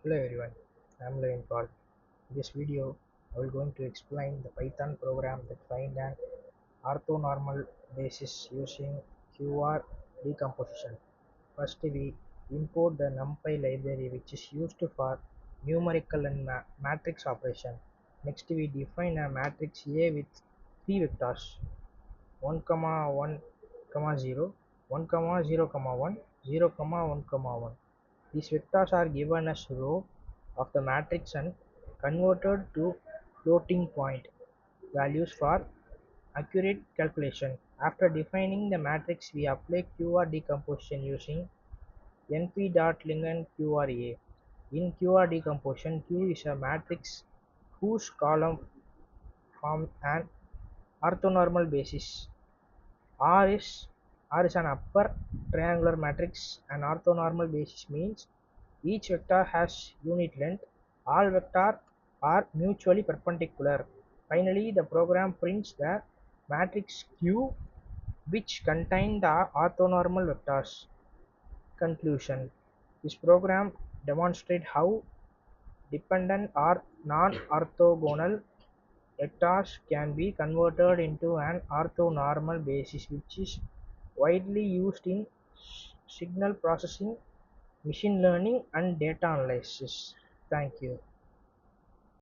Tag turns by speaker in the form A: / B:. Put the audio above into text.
A: Hello everyone, I am Levin Paul. In this video, I will going to explain the Python program that find an orthonormal basis using QR decomposition. First, we import the NumPy library which is used for numerical and matrix operation. Next, we define a matrix A with three vectors 1, 1, 0, 1, 0, 1, 0, 1, 1. These vectors are given as row of the matrix and converted to floating point values for accurate calculation. After defining the matrix, we apply QR decomposition using np.linen QRA. In QR decomposition, Q is a matrix whose column form an orthonormal basis. R is an upper triangular matrix. An orthonormal basis means each vector has unit length. All vectors are mutually perpendicular. Finally, the program prints the matrix Q which contain the orthonormal vectors. Conclusion: this program demonstrates how dependent or non-orthogonal vectors can be converted into an orthonormal basis, which is widely used in signal processing, machine learning, and data analysis. Thank you.